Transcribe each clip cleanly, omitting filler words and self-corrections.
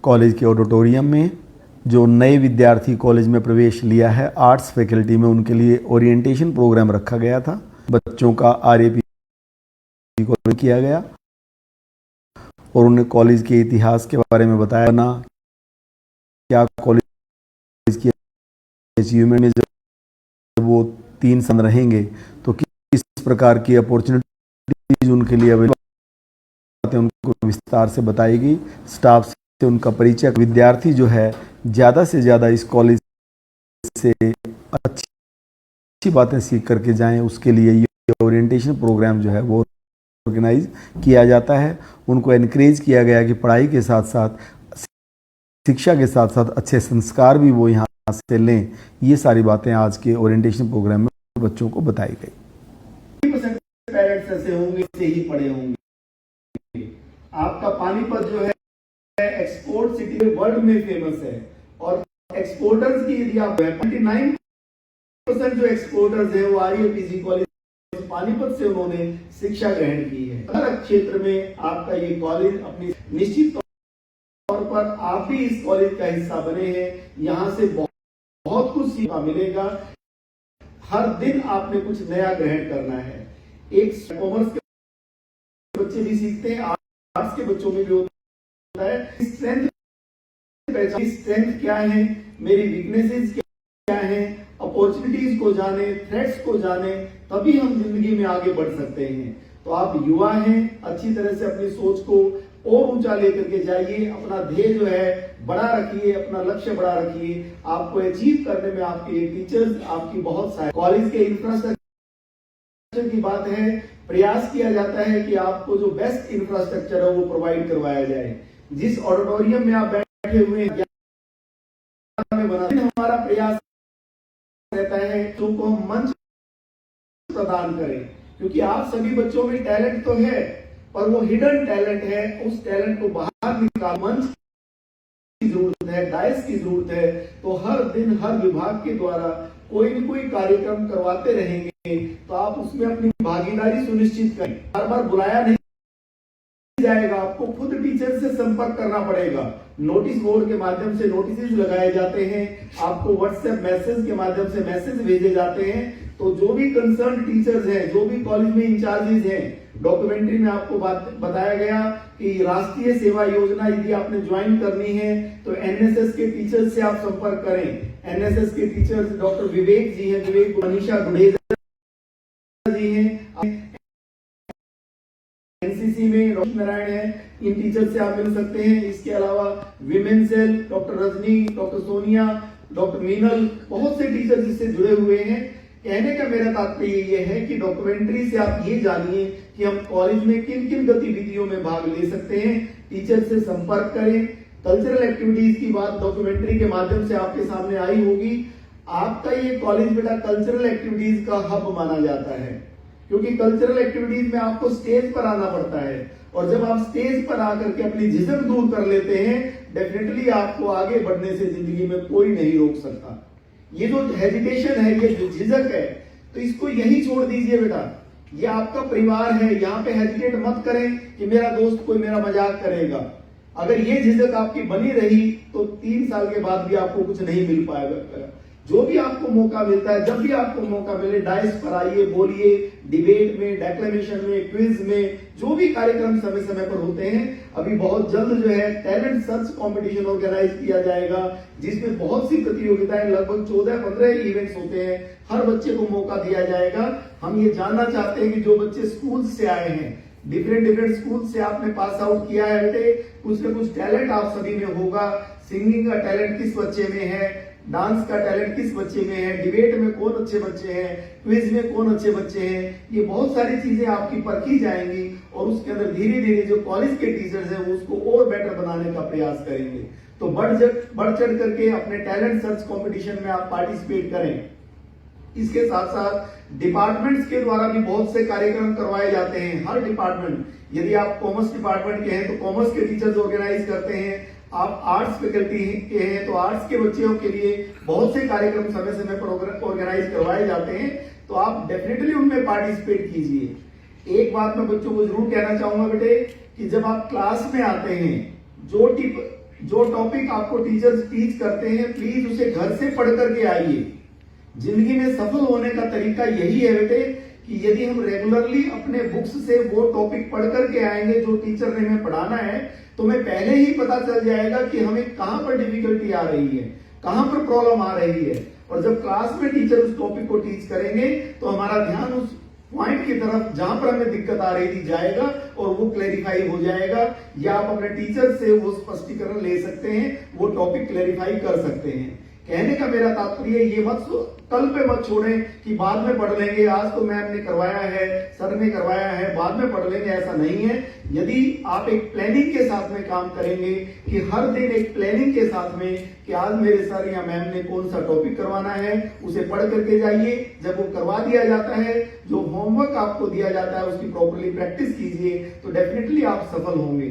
College के auditorium में जो नए विद्यार्थी कॉलेज में प्रवेश लिया है आर्ट्स फैकल्टी में, उनके लिए ओरिएंटेशन प्रोग्राम रखा गया था। बच्चों का RAP को किया गया और उन्हें कॉलेज के इतिहास के बारे में बताया ना, क्या कॉलेज की अचीवमेंट में जब वो 3 साल रहेंगे तो किस प्रकार की अपॉर्चुनिटीज उनके लिए अवेलेबल, उनको विस्तार से बताएगी। स्टाफ से उनका परिचय, विद्यार्थी जो है ज़्यादा से ज़्यादा इस कॉलेज से अच्छी बातें सीख करके जाएं, उसके लिए ये ओरिएंटेशन प्रोग्राम जो है वो ऑर्गेनाइज किया जाता है। उनको एनकरेज किया गया कि पढ़ाई के साथ साथ, शिक्षा के साथ साथ अच्छे संस्कार भी वो यहाँ से लें। ये सारी बातें आज के ओरिएंटेशन प्रोग्राम में बच्चों को बताई गई। पेरेंट्स ऐसे होंगे से ही पढ़े होंगे। आपका पानीपत जो है एक्सपोर्ट सिटी वर्ल्ड में फेमस है और एक्सपोर्टर्स की यदि आप 99% जो एक्सपोर्टर्स है वो RAPG कॉलेज पानीपत से उन्होंने शिक्षा ग्रहण की है। हर क्षेत्र में आपका ये कॉलेज अपनी निश्चित तौर पर आप भी इस कॉलेज का हिस्सा बने हैं। यहाँ से बहुत कुछ सीखने मिलेगा। हर दिन आपने कुछ नया ग्रहण करना है। एक कॉमर्स के बच्चे भी सीखते हैं, आर्ट्स के बच्चों में भी होता है। स्ट्रेंथ क्या है, मेरी वीकनेसेस क्या है, अपॉर्चुनिटीज को जाने, थ्रेट्स को जाने, तभी हम जिंदगी में आगे बढ़ सकते हैं। तो आप युवा हैं, अच्छी तरह से अपनी सोच को और ऊंचा लेकर के जाइए। अपना ध्येय जो है बड़ा रखिए, अपना लक्ष्य बड़ा रखिए। आपको अचीव करने में आपके टीचर्स आपकी बहुत सहायता। कॉलेज के इंफ्रास्ट्रक्चर की बात है, प्रयास किया जाता है कि आपको जो बेस्ट इंफ्रास्ट्रक्चर है वो प्रोवाइड करवाया जाए। जिस ऑडिटोरियम में आप बैठे हुए हैं हमारा प्रयास रहता है तो को हम मंच प्रदान करें, क्योंकि आप सभी बच्चों में टैलेंट तो है पर वो हिडन टैलेंट है। उस टैलेंट को बाहर निकाल मंच की जरूरत है, डायस की जरूरत है। तो हर दिन हर विभाग के द्वारा कोई न कोई कार्यक्रम करवाते रहेंगे, तो आप उसमें अपनी भागीदारी सुनिश्चित करें। बार बार बुलाया नहीं जाएगा, आपको खुद टीचर से संपर्क करना पड़ेगा। नोटिस बोर्ड के माध्यम से नोटिस लगाए जाते हैं, आपको व्हाट्सएप मैसेज के माध्यम से मैसेज भेजे जाते हैं। तो जो भी कंसर्न टीचर्स हैं, जो भी कॉलेज में इंचार्जेस हैं, डॉक्यूमेंट्री में आपको बताया गया कि राष्ट्रीय सेवा योजना यदि आपने ज्वाइन करनी है तो NSS के टीचर्स से आप संपर्क करें। NSS के टीचर्स डॉक्टर विवेक जी हैं, विवेक मनीषा गुडेजा जी हैं, NCC में डॉक्टर नारायण है, इन टीचर से आप मिल सकते हैं। इसके अलावा women cell doctor Rajni, doctor Sonia, doctor Meenal, बहुत से टीचर इससे जुड़े हुए हैं। कहने का मेरा तात्पर्य ये है कि डॉक्यूमेंट्री से आप ये जानिए कि हम कॉलेज में किन किन गतिविधियों में भाग ले सकते हैं। टीचर से संपर्क करें। कल्चरल एक्टिविटीज की बात डॉक्यूमेंट्री के माध्यम से आपके सामने आई होगी। आपका ये कॉलेज बेटा कल्चरल एक्टिविटीज का हब माना जाता है, क्योंकि कल्चरल एक्टिविटीज में आपको स्टेज पर आना पड़ता है और जब आप स्टेज पर आकर के अपनी झिझक दूर कर लेते हैं, डेफिनेटली आपको आगे बढ़ने से जिंदगी में कोई नहीं रोक सकता। ये जो हेजिटेशन है, ये जो झिझक है, तो इसको यही छोड़ दीजिए बेटा। ये आपका परिवार है, यहाँ पे हेजिटेट मत करें कि मेरा दोस्त कोई मेरा मजाक करेगा। अगर ये झिझक आपकी बनी रही तो 3 साल के बाद भी आपको कुछ नहीं मिल पाएगा। जो भी आपको मौका मिलता है, जब भी आपको मौका मिले, डाइस पर आइए, बोलिए, डिबेट में, डेक्लेमेशन में, क्विज में, जो भी कार्यक्रम समय समय पर होते हैं। अभी बहुत जल्द जो है टैलेंट सर्च कंपटीशन ऑर्गेनाइज किया जाएगा, जिसमें बहुत सी प्रतियोगिताएं, लगभग 14-15 इवेंट्स होते हैं। हर बच्चे को मौका दिया जाएगा। हम ये जानना चाहते हैं कि जो बच्चे स्कूल से आए हैं, डिफरेंट स्कूल से आपने पास आउट किया है बेटे, कुछ न कुछ टैलेंट आप सभी में होगा। सिंगिंग का टैलेंट किस बच्चे में है, डांस का टैलेंट किस बच्चे में है, डिबेट में कौन अच्छे बच्चे हैं, क्विज में कौन अच्छे बच्चे हैं। ये बहुत सारी चीजें आपकी परखी जाएंगी और उसके अंदर धीरे धीरे जो कॉलेज के टीचर्स हैं वो उसको और बेटर बनाने का प्रयास करेंगे। तो बढ़ चढ़ करके अपने टैलेंट सर्च कंपटीशन में आप पार्टिसिपेट करें। इसके साथ साथ डिपार्टमेंट्स के द्वारा भी बहुत से कार्यक्रम करवाए जाते हैं। हर डिपार्टमेंट, यदि आप कॉमर्स डिपार्टमेंट के हैं तो कॉमर्स के टीचर्स ऑर्गेनाइज करते हैं। आप आर्ट्स फैकल्टी के हैं तो आर्ट्स के बच्चों के लिए बहुत से कार्यक्रम समय समय पर ऑर्गेनाइज करवाए जाते हैं। तो आप डेफिनेटली उनमें पार्टिसिपेट कीजिए। एक बात मैं बच्चों को जरूर कहना चाहूंगा बेटे कि जब आप क्लास में आते हैं, जो जो टॉपिक आपको टीचर्स टीच करते हैं प्लीज उसे घर से पढ़ करके आइए। जिंदगी में सफल होने का तरीका यही है बेटे कि यदि हम रेगुलरली अपने बुक्स से वो टॉपिक पढ़ करके आएंगे जो टीचर ने हमें पढ़ाना है, तो हमें पहले ही पता चल जाएगा कि हमें कहां पर डिफिकल्टी आ रही है, कहां पर प्रॉब्लम आ रही है। और जब क्लास में टीचर उस टॉपिक को टीच करेंगे तो हमारा ध्यान उस पॉइंट की तरफ जहां पर हमें दिक्कत आ रही थी जाएगा और वो क्लैरिफाई हो जाएगा, या आप अपने टीचर से वो स्पष्टीकरण ले सकते हैं, वो टॉपिक क्लैरिफाई कर सकते हैं। कहने का मेरा तात्पर्य ये मत कल पे मत छोड़ें कि बाद में पढ़ लेंगे, आज तो मैम ने करवाया है, सर ने करवाया है, बाद में पढ़ लेंगे, ऐसा नहीं है। यदि आप एक प्लानिंग के साथ में काम करेंगे कि हर दिन एक प्लानिंग के साथ में कि आज मेरे सर या मैम ने कौन सा टॉपिक करवाना है उसे पढ़ करके जाइए। जब वो करवा दिया जाता है, जो होमवर्क आपको दिया जाता है उसकी प्रॉपरली प्रैक्टिस कीजिए, तो डेफिनेटली आप सफल होंगे।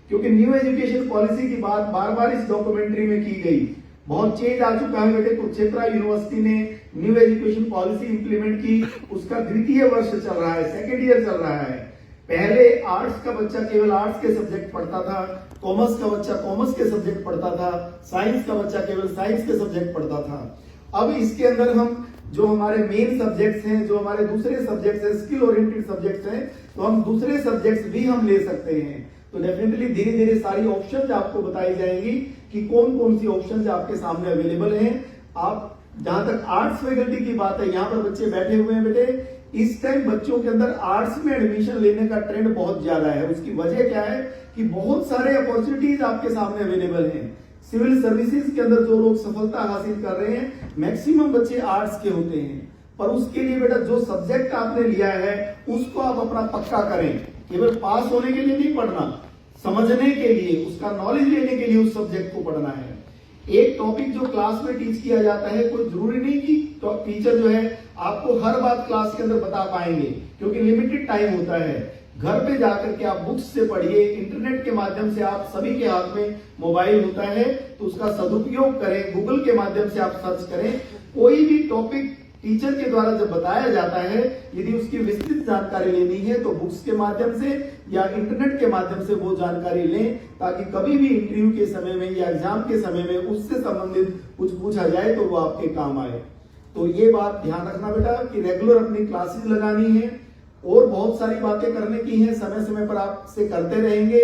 क्योंकि न्यू एजुकेशन पॉलिसी की बात बार बार इस डॉक्यूमेंट्री में की गई, बहुत चेंज आ चुका है बेटे। कुरुक्षेत्र यूनिवर्सिटी ने न्यू एजुकेशन पॉलिसी इंप्लीमेंट की, उसका द्वितीय वर्ष चल रहा है, सेकेंड ईयर चल रहा है। पहले आर्ट्स का बच्चा केवल आर्ट्स के सब्जेक्ट पढ़ता था, कॉमर्स का बच्चा कॉमर्स के सब्जेक्ट पढ़ता था, साइंस का बच्चा केवल साइंस के सब्जेक्ट पढ़ता था। अब इसके अंदर हम जो हमारे मेन सब्जेक्ट्स हैं, जो हमारे दूसरे सब्जेक्ट्स हैं, स्किल ओरिएंटेड सब्जेक्ट्स हैं, तो हम दूसरे सब्जेक्ट्स भी हम ले सकते हैं। तो डेफिनेटली धीरे धीरे सारी ऑप्शंस आपको बताई जाएंगी कि कौन कौन सी ऑप्शंस आपके सामने अवेलेबल हैं। आप जहां तक आर्ट्स फैकल्टी की बात है, यहाँ पर बच्चे बैठे हुए हैं बेटे, इस टाइम बच्चों के अंदर आर्ट्स में एडमिशन लेने का ट्रेंड बहुत ज्यादा है। उसकी वजह क्या है कि बहुत सारे अपॉर्चुनिटीज आपके सामने अवेलेबल हैं। सिविल सर्विसेज के अंदर जो लोग सफलता हासिल कर रहे हैं, मैक्सिमम बच्चे आर्ट्स के होते हैं। पर उसके लिए बेटा जो सब्जेक्ट आपने लिया है उसको आप अपना पक्का करें। केवल पास होने के लिए नहीं पढ़ना, समझने के लिए, उसका नॉलेज लेने के लिए उस सब्जेक्ट को पढ़ना है। एक टॉपिक जो क्लास में टीच किया जाता है, कोई जरूरी नहीं कि टीचर जो है आपको हर बात क्लास के अंदर बता पाएंगे, क्योंकि लिमिटेड टाइम होता है। घर पे जाकर के आप बुक्स से पढ़िए, इंटरनेट के माध्यम से आप सभी के हाथ में मोबाइल होता है तो उसका सदुपयोग करें, गूगल के माध्यम से आप सर्च करें। कोई भी टॉपिक टीचर के द्वारा जब बताया जाता है, यदि उसकी विस्तृत जानकारी लेनी है तो बुक्स के माध्यम से या इंटरनेट के माध्यम से वो जानकारी लें, ताकि कभी भी इंटरव्यू के समय में या एग्जाम के समय में उससे संबंधित कुछ पूछा जाए तो वो आपके काम आए। तो ये बात ध्यान रखना बेटा कि रेगुलर अपनी क्लासेस लगानी है, और बहुत सारी बातें करने की हैं, समय समय पर आपसे करते रहेंगे।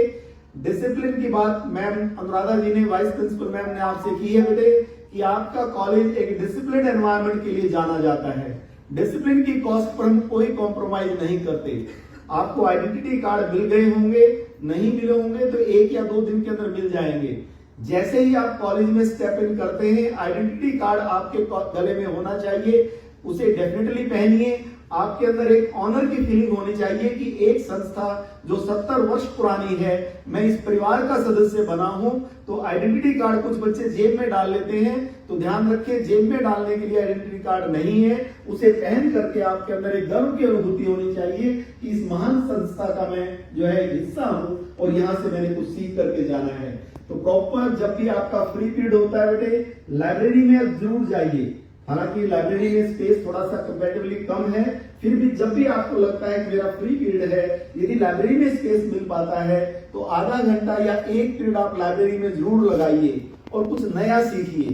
डिसिप्लिन की बात मैम अनुराधा जी ने, वाइस प्रिंसिपल मैम ने आपसे की है बेटे कि आपका कॉलेज एक डिसिप्लिन एनवायरनमेंट के लिए जाना जाता है। डिसिप्लिन की कॉस्ट पर हम कोई कॉम्प्रोमाइज नहीं करते। आपको आइडेंटिटी कार्ड मिल गए होंगे, नहीं मिले होंगे तो 1 या 2 दिन के अंदर मिल जाएंगे। जैसे ही आप कॉलेज में स्टेप इन करते हैं, आइडेंटिटी कार्ड आपके गले में होना चाहिए, उसे डेफिनेटली पहनिए। आपके अंदर एक ऑनर की फीलिंग होनी चाहिए कि एक संस्था जो 70 वर्ष पुरानी है, मैं इस परिवार का सदस्य बना हूं। तो आइडेंटिटी कार्ड कुछ बच्चे जेब में डाल लेते हैं, तो ध्यान रखिए जेब में डालने के लिए आइडेंटिटी कार्ड नहीं है, उसे पहन करके आपके अंदर एक गर्व की अनुभूति होनी चाहिए कि इस महान संस्था का मैं जो है हिस्सा हूं और यहां से मैंने कुछ सीख करके जाना है। तो प्रॉपर जब भी आपका फ्री पीरियड होता है बेटे, लाइब्रेरी में जरूर जाइए। हालांकि लाइब्रेरी में स्पेस थोड़ा सा कंपैरेटिवली कम है, फिर भी जब भी आपको लगता है कि मेरा फ्री पीरियड है, यदि लाइब्रेरी में स्पेस मिल पाता है तो आधा घंटा या 1 पीरियड आप लाइब्रेरी में जरूर लगाइए और कुछ नया सीखिए।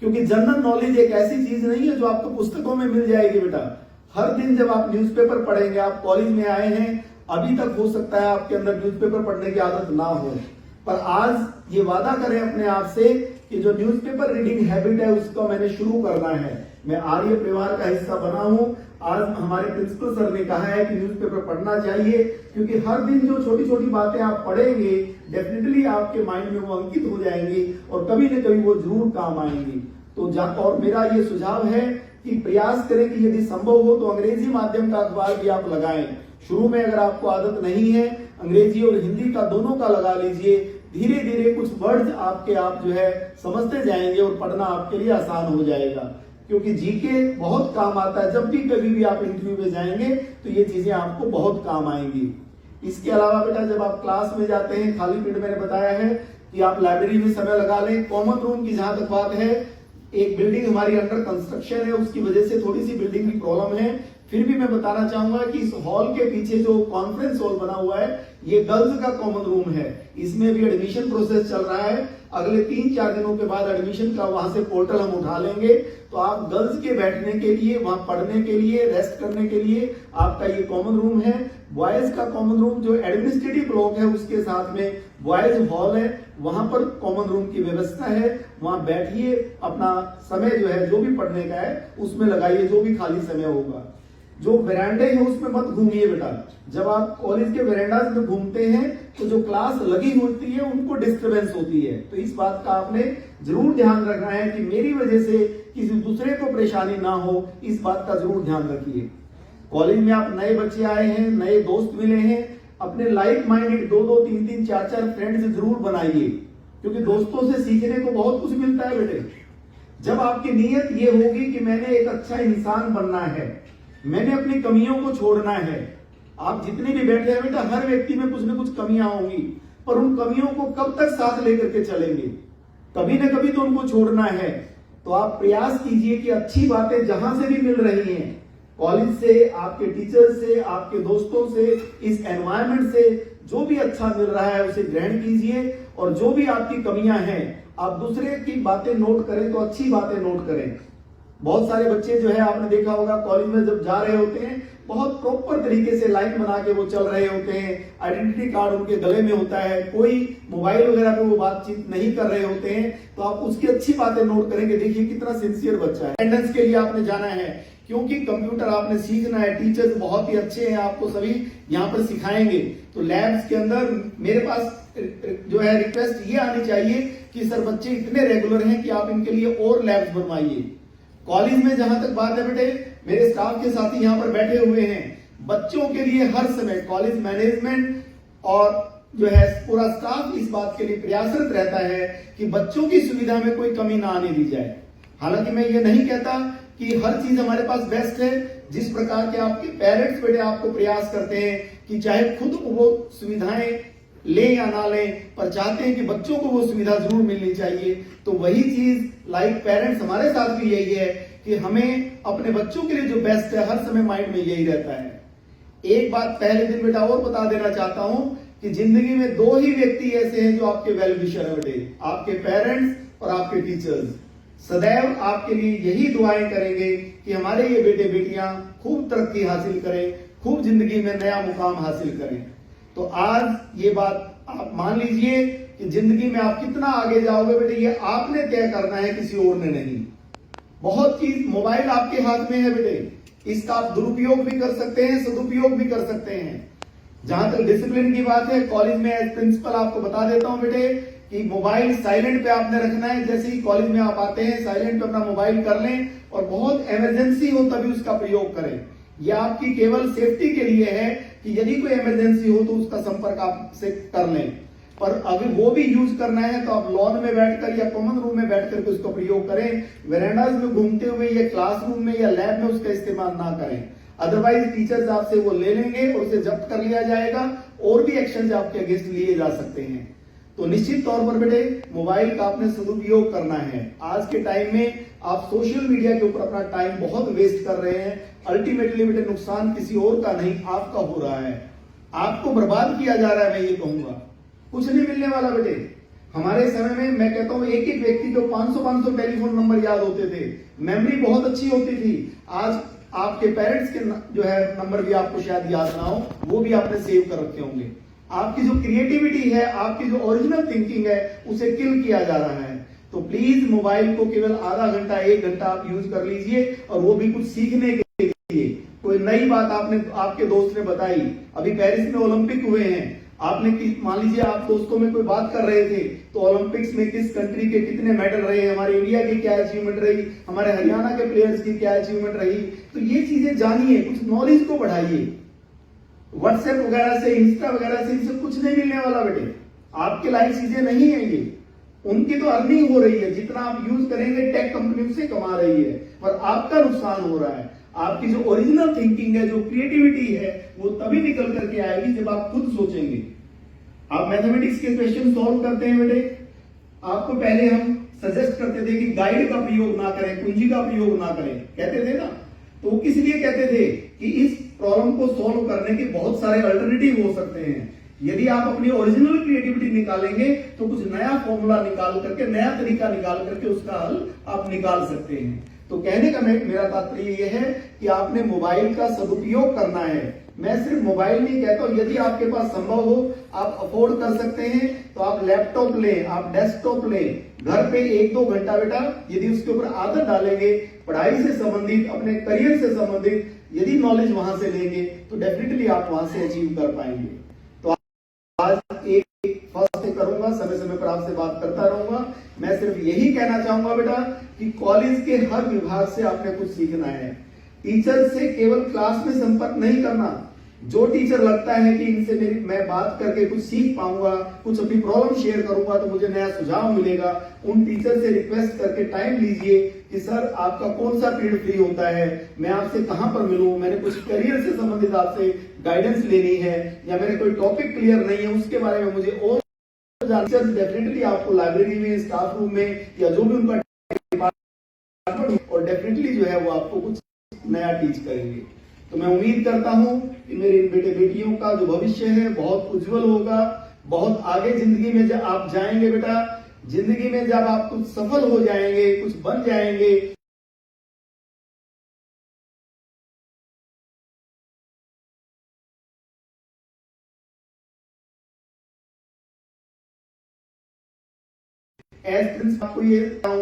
क्योंकि जनरल नॉलेज एक ऐसी चीज नहीं है जो आपको पुस्तकों में मिल जाएगी बेटा। हर दिन जब आप न्यूज़पेपर पढ़ेंगे, आप कॉलेज में आए हैं, अभी तक हो सकता है आपके अंदर न्यूज़पेपर पढ़ने की आदत ना हो, पर आज ये वादा करें अपने आप से कि जो न्यूज़पेपर रीडिंग हैबिट है उसको मैंने शुरू करना है। मैं आर्य परिवार का हिस्सा बना हूं। आज हमारे प्रिंसिपल सर ने कहा है कि न्यूज़पेपर पढ़ना चाहिए, क्योंकि हर दिन जो छोटी छोटी बातें आप पढ़ेंगे डेफिनेटली आपके माइंड में वो अंकित हो जाएंगी और कभी न कभी वो जरूर काम आएंगी। तो और मेरा ये सुझाव है कि प्रयास करें कि यदि संभव हो तो अंग्रेजी माध्यम का अखबार भी आप लगाएं। शुरू में अगर आपको आदत नहीं है, अंग्रेजी और हिंदी का दोनों का लगा लीजिए। धीरे धीरे कुछ वर्ड्स आपके आप जो है समझते जाएंगे और पढ़ना आपके लिए आसान हो जाएगा, क्योंकि जीके बहुत काम आता है। जब भी कभी भी आप इंटरव्यू में जाएंगे तो ये चीजें आपको बहुत काम आएंगी। इसके अलावा बेटा जब आप क्लास में जाते हैं, खाली पीरियड मैंने बताया है कि आप लाइब्रेरी में समय लगा लें। कॉमन रूम की जहां तक बात है, एक बिल्डिंग हमारी अंडर कंस्ट्रक्शन है, उसकी वजह से थोड़ी सी बिल्डिंग की प्रॉब्लम है, फिर भी मैं बताना चाहूंगा कि इस हॉल के पीछे जो कॉन्फ्रेंस हॉल बना हुआ है ये गर्ल्स का कॉमन रूम है। इसमें भी एडमिशन प्रोसेस चल रहा है। अगले 3-4 दिनों के बाद एडमिशन का वहां से पोर्टल हम उठा लेंगे। तो आप गर्ल्स के बैठने के लिए, वहां पढ़ने के लिए, रेस्ट करने के लिए आपका ये कॉमन रूम है। बॉयज का कॉमन रूम जो एडमिनिस्ट्रेटिव ब्लॉक है उसके साथ में बॉयज हॉल है, वहां पर कॉमन रूम की व्यवस्था है। वहां बैठिए, अपना समय जो है जो भी पढ़ने का है उसमें लगाइए, जो भी खाली समय होगा। जो वेरांडे है उसमें मत घूमिए बेटा। जब आप कॉलेज के वेरांडास में घूमते हैं तो जो क्लास लगी होती है उनको डिस्टरबेंस होती है। तो इस बात का आपने जरूर ध्यान रखना है कि मेरी वजह से किसी दूसरे को परेशानी ना हो, इस बात का जरूर ध्यान रखिए। कॉलेज में आप नए बच्चे आए हैं, नए दोस्त मिले हैं, अपने लाइक माइंडेड 2-2, 3-3, 4-4 फ्रेंड्स जरूर बनाइए, क्योंकि दोस्तों से सीखने को बहुत कुछ मिलता है बेटे। जब आपकी नीयत ये होगी कि मैंने एक अच्छा इंसान बनना है, मैंने अपनी कमियों को छोड़ना है। आप जितने भी बैठे हैं बेटा, हर व्यक्ति में कुछ न कुछ कमियां होंगी, पर उन कमियों को कब तक साथ लेकर के चलेंगे? कभी न कभी तो उनको छोड़ना है। तो आप प्रयास कीजिए कि अच्छी बातें जहां से भी मिल रही हैं, कॉलेज से, आपके टीचर से, आपके दोस्तों से, इस एनवायरनमेंट से जो भी अच्छा मिल रहा है उसे ग्रहण कीजिए। और जो भी आपकी कमियां हैं, आप दूसरे की बातें नोट करें तो अच्छी बातें नोट करें। बहुत सारे बच्चे जो है आपने देखा होगा कॉलेज में जब जा रहे होते हैं, बहुत प्रॉपर तरीके से लाइन बना के वो चल रहे होते हैं, आइडेंटिटी कार्ड उनके गले में होता है, कोई मोबाइल वगैरह पे वो बातचीत नहीं कर रहे होते हैं। तो आप उसकी अच्छी बातें नोट करेंगे, देखिए कितना सिंसियर बच्चा है। अटेंडेंस के लिए आपने जाना है, क्योंकि कंप्यूटर आपने सीखना है। टीचर्स बहुत ही अच्छे हैं, आपको सभी यहाँ पर सिखाएंगे। तो लैब्स के अंदर मेरे पास जो है रिक्वेस्ट ये आनी चाहिए कि सर बच्चे इतने रेगुलर हैं कि आप इनके लिए और लैब्स बनवाइए। कॉलेज में जहां तक बात है बेटे, मेरे स्टाफ के साथी यहाँ पर बैठे हुए हैं, बच्चों के लिए हर समय कॉलेज मैनेजमेंट और जो है पूरा स्टाफ इस बात के लिए प्रयासरत रहता है कि बच्चों की सुविधा में कोई कमी ना आने दी जाए। हालांकि मैं ये नहीं कहता कि हर चीज हमारे पास बेस्ट है। जिस प्रकार के आपके पेरेंट्स बेटे आपको प्रयास करते हैं कि चाहे खुद वो सुविधाएं ले या ना ले, पर चाहते हैं कि बच्चों को वो सुविधा जरूर मिलनी चाहिए। तो वही चीज लाइक पेरेंट्स हमारे साथ भी यही है कि हमें अपने बच्चों के लिए जो बेस्ट है हर समय माइंड में यही रहता है। एक बात पहले दिन बेटा और बता देना चाहता हूं कि जिंदगी में 2 ही व्यक्ति ऐसे हैं जो आपके वेल विशर है बेटे, आपके पेरेंट्स और आपके टीचर्स। सदैव आपके लिए यही दुआएं करेंगे कि हमारे ये बेटे बेटियां खूब तरक्की हासिल करें, खूब जिंदगी में नया मुकाम हासिल करें। तो आज ये बात आप मान लीजिए कि जिंदगी में आप कितना आगे जाओगे बेटे, ये आपने तय करना है, किसी और ने नहीं। बहुत चीज मोबाइल आपके हाथ में है बेटे, इसका आप दुरुपयोग भी कर सकते हैं, सदुपयोग भी कर सकते हैं। जहां तक डिसिप्लिन की बात है, कॉलेज में एज प्रिंसिपल आपको बता देता हूं बेटे कि मोबाइल साइलेंट पे आपने रखना है। जैसे ही कॉलेज में आप आते हैं साइलेंट पे अपना मोबाइल कर लें, और बहुत इमरजेंसी हो तभी उसका प्रयोग करें। यह आपकी केवल सेफ्टी के लिए है कि यदि कोई इमरजेंसी हो तो उसका संपर्क आपसे कर लें। पर अगर वो भी यूज करना है तो आप लॉन में बैठकर या कॉमन रूम में बैठकर के उसका प्रयोग करें। वेरांडाज में घूमते हुए या क्लासरूम में या लैब में उसका इस्तेमाल ना करें, अदरवाइज टीचर्स आपसे वो ले लेंगे और उसे जब्त कर लिया जाएगा, और भी एक्शन आपके अगेंस्ट लिए जा सकते हैं। तो निश्चित तौर पर बेटे मोबाइल का आपने सदुपयोग करना है। आज के टाइम में आप सोशल मीडिया के ऊपर अपना टाइम बहुत वेस्ट कर रहे हैं। अल्टीमेटली बेटे नुकसान किसी और का नहीं, आपका हो रहा है, आपको बर्बाद किया जा रहा है। मैं ये कहूंगा कुछ नहीं मिलने वाला बेटे। हमारे समय में मैं कहता हूं एक एक व्यक्ति को 500-500 टेलीफोन नंबर याद होते थे, मेमोरी बहुत अच्छी होती थी। आज आपके पेरेंट्स के जो है नंबर भी आपको शायद याद ना हो, वो भी आपने सेव कर रखे होंगे। आपकी जो क्रिएटिविटी है, आपकी जो ओरिजिनल थिंकिंग है, उसे किल किया जा रहा है। तो प्लीज मोबाइल को केवल आधा घंटा 1 घंटा आप यूज कर लीजिए, और वो भी कुछ सीखने के लिए। कोई नई बात आपने आपके दोस्त ने बताई, अभी पेरिस में ओलंपिक हुए हैं, आपने मान लीजिए आप दोस्तों में कोई बात कर रहे थे तो ओलंपिक्स में किस कंट्री के कितने मेडल रहे, हमारे इंडिया की क्या अचीवमेंट रही, हमारे हरियाणा के प्लेयर्स की क्या अचीवमेंट रही। तो ये चीजें जानिए, कुछ नॉलेज को बढ़ाइए। व्हाट्सएप वगैरह से, इंस्टा वगैरह से इनसे कुछ नहीं मिलने वाला बेटे, आपके लायक चीजें नहीं है ये। उनकी तो अर्निंग हो रही है, जितना आप यूज करेंगे टेक कंपनी उससे कमा रही है, पर आपका नुकसान हो रहा है। आपकी जो ओरिजिनल थिंकिंग है, जो क्रिएटिविटी है, वो तभी निकल करके आएगी जब आप खुद सोचेंगे। आप मैथमेटिक्स के क्वेश्चन सॉल्व करते हैं बेटे, आपको पहले हम सजेस्ट करते थे कि गाइड का प्रयोग ना करें, कुंजी का प्रयोग ना करें, कहते थे ना। तो वो किस लिए कहते थे कि इस प्रॉब्लम को सॉल्व करने के बहुत सारे अल्टरनेटिव हो सकते हैं। यदि आप अपनी ओरिजिनल क्रिएटिविटी निकालेंगे तो कुछ नया फॉर्मूला निकाल करके, नया तरीका निकाल करके उसका हल आप निकाल सकते हैं। तो कहने का मेरा तात्पर्य यह है कि आपने मोबाइल का सदुपयोग करना है। मैं सिर्फ मोबाइल नहीं कहता हूं, यदि आपके पास संभव हो, आप अफोर्ड कर सकते हैं तो आप लैपटॉप लें, आप डेस्कटॉप लें। घर पे 1-2 घंटा बेटा यदि उसके ऊपर आदत डालेंगे, पढ़ाई से संबंधित, अपने करियर से संबंधित यदि नॉलेज वहां से लेंगे तो डेफिनेटली आप वहां से अचीव कर पाएंगे। तो आज एक फर्स्ट करूंगा, समय समय पर आपसे बात करता रहूंगा। मैं सिर्फ यही कहना चाहूंगा बेटा कि कॉलेज के हर विभाग से आपने कुछ सीखना है। टीचर से केवल क्लास में संपर्क नहीं करना। जो टीचर लगता है कि इनसे मैं बात करके कुछ सीख पाऊंगा, कुछ अपनी प्रॉब्लम शेयर करूंगा तो मुझे नया सुझाव मिलेगा, उन टीचर से रिक्वेस्ट करके टाइम लीजिए कि सर आपका कौन सा पीरियड फ्री होता है, मैं आपसे कहां पर मिलूं, मैंने कुछ करियर से संबंधित आपसे गाइडेंस लेनी है, या मेरे कोई टॉपिक क्लियर नहीं है उसके बारे में मुझे और डेफिनेटली आपको लाइब्रेरी में, स्टाफ रूम में, या जो भी उनका डिपार्टमेंट, और डेफिनेटली जो है वो आपको कुछ नया टीच करेंगे। तो मैं उम्मीद करता हूं कि मेरे इन बेटे बेटियों का जो भविष्य है बहुत उज्जवल होगा। बहुत आगे जिंदगी में जब आप जाएंगे बेटा, जिंदगी में जब आप कुछ सफल हो जाएंगे, कुछ बन जाएंगे, एज प्रिंसिपल आपको ये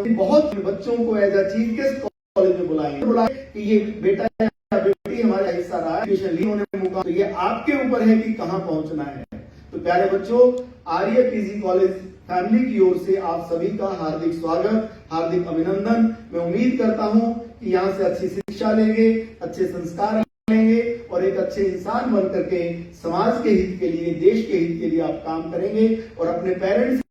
बहुत बच्चों को as a chief guest college में बुलाएंगे कि ये बेटा या बेटी हमारा हिस्सा रहा है, एडमिशन होने में मौका, तो ये आपके ऊपर है कि कहां पहुंचना है। तो प्यारे बच्चों, आर्य पीजी कॉलेज फैमिली की ओर से आप सभी का हार्दिक स्वागत, हार्दिक अभिनंदन। मैं उम्मीद करता हूं कि यहाँ से अच्छी शिक्षा लेंगे, अच्छे संस्कार लेंगे और एक अच्छे इंसान बन करके समाज के हित के लिए, देश के हित के लिए आप काम करेंगे और अपने पेरेंट्स